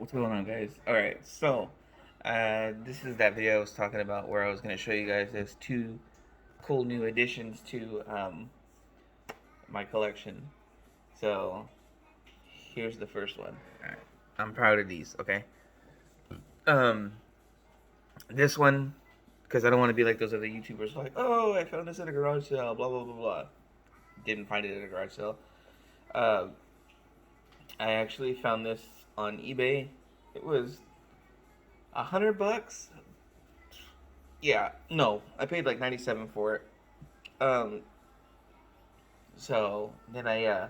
What's going on, guys? Alright, so this is that video I was talking about where I was going to show you guys those two cool new additions to my collection. So here's the first one. Alright, I'm proud of these, okay? Um, this one, because I don't want to be like those other YouTubers like, oh, I found this at a garage sale, blah, blah, blah, blah. Didn't find it at a garage sale. Uh, I actually found this on eBay. It was $100. Yeah, no, I paid like 97 for it. Um, so then I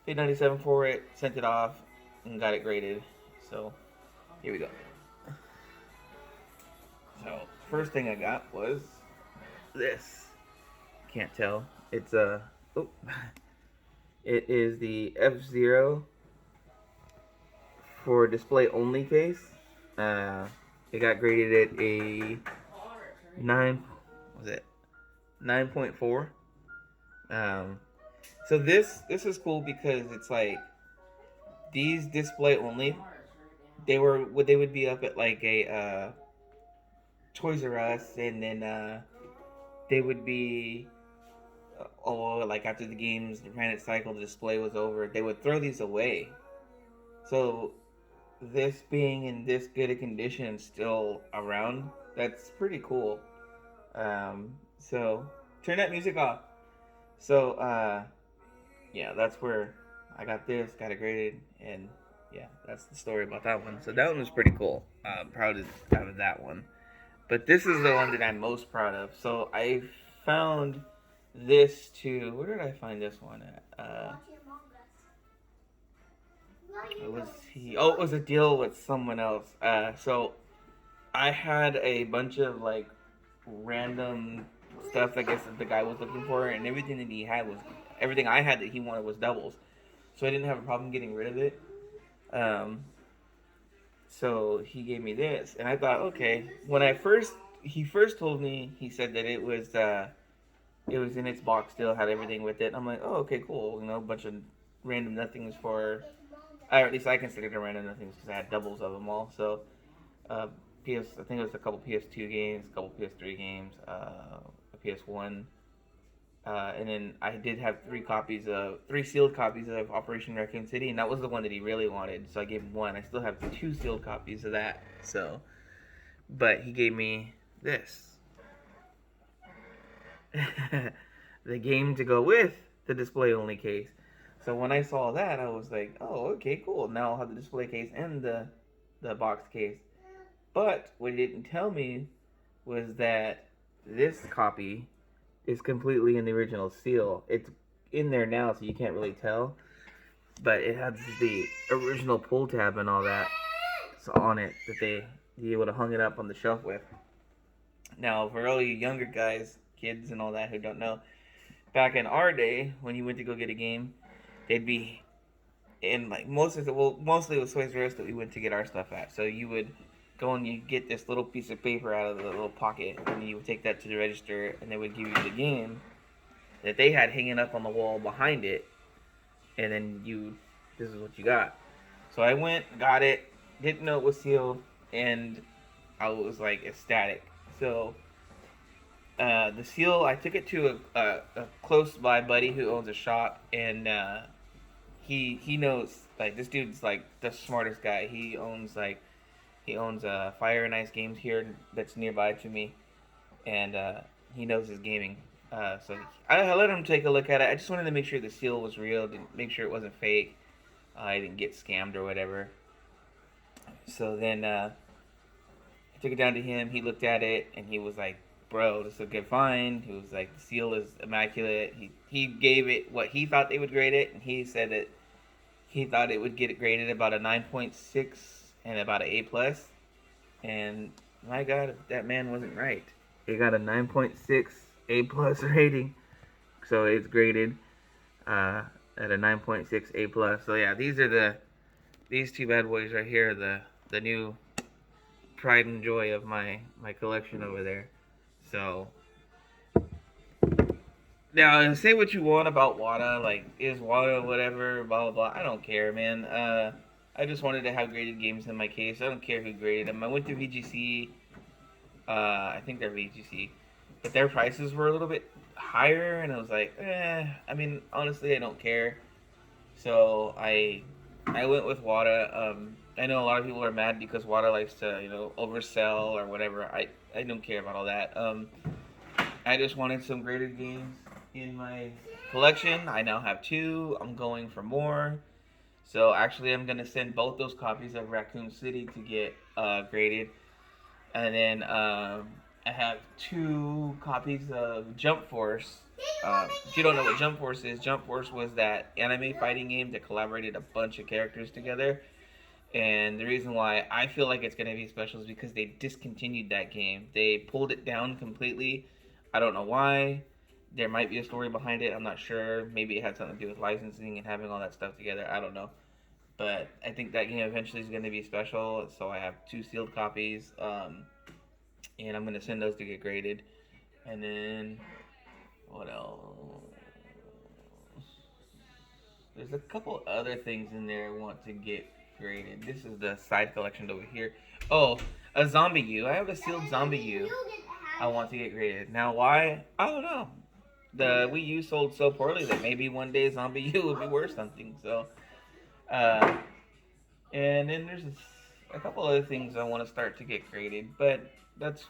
paid 97 for it, sent it off, and got it graded. So here we go. So first thing I got was this. Can't tell. It's a oh, it is the F-Zero for display only case. Uh, it got graded at a 9. Was it 9.4? Um, so this is cool because it's like these display only. They would be up at like a Toys R Us, and then they would be like after the games ran its cycle, the display was over. They would throw these away. So this being in this good a condition and still around, that's pretty cool. So turn that music off. So yeah, that's where I got this, got it graded, and yeah, that's the story about that one. So that one was pretty cool. Proud of that one. But this is the one that I'm most proud of. So I found this too. Where did I find this one at? It was he? Oh, it was a deal with someone else. So I had a bunch of like random stuff. I guess that the guy was looking for, and everything that he had was everything I had that he wanted was doubles. So I didn't have a problem getting rid of it. Um, so he gave me this, and I thought, okay. When he first told me, he said that it was in its box still, had everything with it. I'm like, oh, okay, cool. You know, a bunch of random nothings for, or at least I considered them random nothings because I had doubles of them all. So, I think it was a couple PS2 games, a couple PS3 games, a PS1. And then I did have three sealed copies of Operation Raccoon City, and that was the one that he really wanted. So I gave him one. I still have two sealed copies of that. So, but he gave me this, the game to go with the display only case. So when I saw that, I was like, oh, okay, cool. Now I'll have the display case and the box case. But what he didn't tell me was that this copy is completely in the original seal. It's in there now, so you can't really tell. But it has the original pull tab and all that on it that they would have hung it up on the shelf with. Now, for all you younger guys, kids, and all that who don't know, back in our day, when you went to go get a game, they'd be in like mostly it was Toys R Us that we went to get our stuff at. So you would go and you get this little piece of paper out of the little pocket, and you would take that to the register, and they would give you the game that they had hanging up on the wall behind it, and then this is what you got. So I went, got it, didn't know it was sealed, and I was like ecstatic. So the seal, I took it to a close by buddy who owns a shop, and he knows, like, this dude's like the smartest guy. He owns Fire and Ice Games here that's nearby to me, and he knows his gaming. So I let him take a look at it. I just wanted to make sure the seal was real, didn't make sure it wasn't fake. I didn't get scammed or whatever. So then I took it down to him. He looked at it and he was like, "Bro, this is a good find." He was like, "The seal is immaculate." He gave it what he thought they would grade it, and he said that he thought it would get it graded about a 9.6 and about an A plus. And my God, that man wasn't right. It got a 9.6 A plus rating, so it's graded at a 9.6 A plus. So yeah, these two bad boys right here, the new pride and joy of my collection over there. So now, say what you want about WADA, like is WADA whatever, blah blah blah. I don't care, man. I just wanted to have graded games in my case. I don't care who graded them. I went to VGC. I think they're VGC, but their prices were a little bit higher, and I was like, I mean, honestly, I don't care. So I went with Wada. I know a lot of people are mad because Wada likes to, oversell or whatever. I don't care about all that. I just wanted some graded games in my collection. I now have two. I'm going for more. So actually, I'm gonna send both those copies of Raccoon City to get graded, and then I have two copies of Jump Force. If you don't know what Jump Force is, Jump Force was that anime fighting game that collaborated a bunch of characters together. And the reason why I feel like it's going to be special is because they discontinued that game. They pulled it down completely. I don't know why. There might be a story behind it. I'm not sure. Maybe it had something to do with licensing and having all that stuff together. I don't know. But I think that game eventually is going to be special. So I have two sealed copies. And I'm going to send those to get graded. And then, what else? There's a couple other things in there I want to get graded. This is the side collection over here. Oh, a Zombie U. I have a sealed Zombie U I want to get graded. Now, why? I don't know. The Wii U sold so poorly that maybe one day Zombie U would be worth something. So, and then there's a couple other things I want to start to get graded, but that's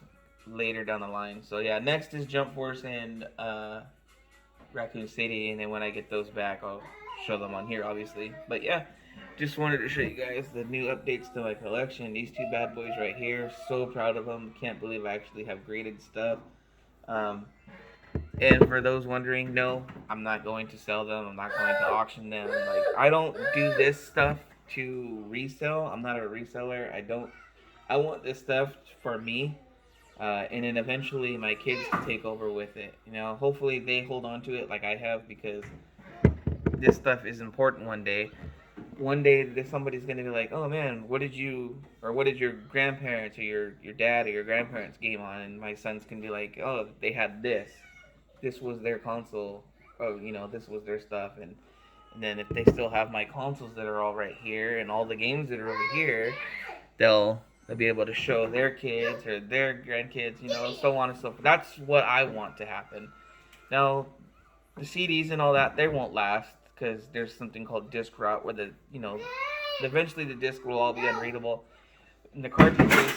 later down the line. So yeah, next is Jump Force and Raccoon City, and then when I get those back, I'll show them on here, obviously. But yeah, just wanted to show you guys the new updates to my collection. These two bad boys right here, so proud of them. Can't believe I actually have graded stuff. And for those wondering, no, I'm not going to sell them. I'm not going to auction them. Like, I don't do this stuff to resell. I'm not a reseller. I want this stuff for me. And then eventually my kids to take over with it. Hopefully they hold on to it like I have, because this stuff is important one day. One day somebody's going to be like, oh man, what did your grandparents or your dad or your grandparents game on? And my sons can be like, oh, they had this. This was their console. Oh, this was their stuff. And then if they still have my consoles that are all right here and all the games that are over here, they'll be able to show their kids or their grandkids, so on and so forth. That's what I want to happen. Now, the CDs and all that, they won't last because there's something called disc rot where eventually the disc will all be unreadable. And the cartridges,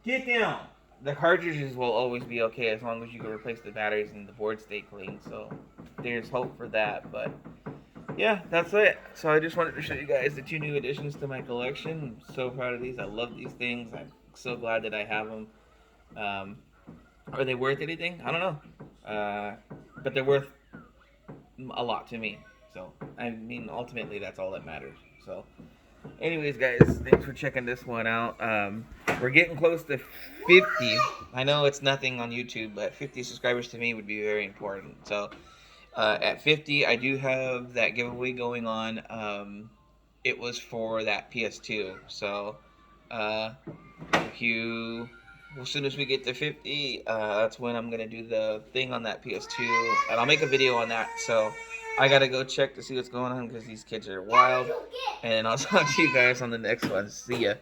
get down! The cartridges will always be okay as long as you can replace the batteries and the board stay clean. So there's hope for that. But yeah, that's it. So I just wanted to show you guys the two new additions to my collection. I'm so proud of these. I love these things. I'm so glad that I have them. Are they worth anything? I don't know. But they're worth a lot to me. So, I mean, ultimately, that's all that matters. So, anyways, guys, thanks for checking this one out. We're getting close to 50. I know it's nothing on YouTube, but 50 subscribers to me would be very important. So, at 50, I do have that giveaway going on. It was for that PS2. So, as soon as we get to 50, that's when I'm going to do the thing on that PS2. And I'll make a video on that. So, I got to go check to see what's going on because these kids are wild. And I'll talk to you guys on the next one. See ya.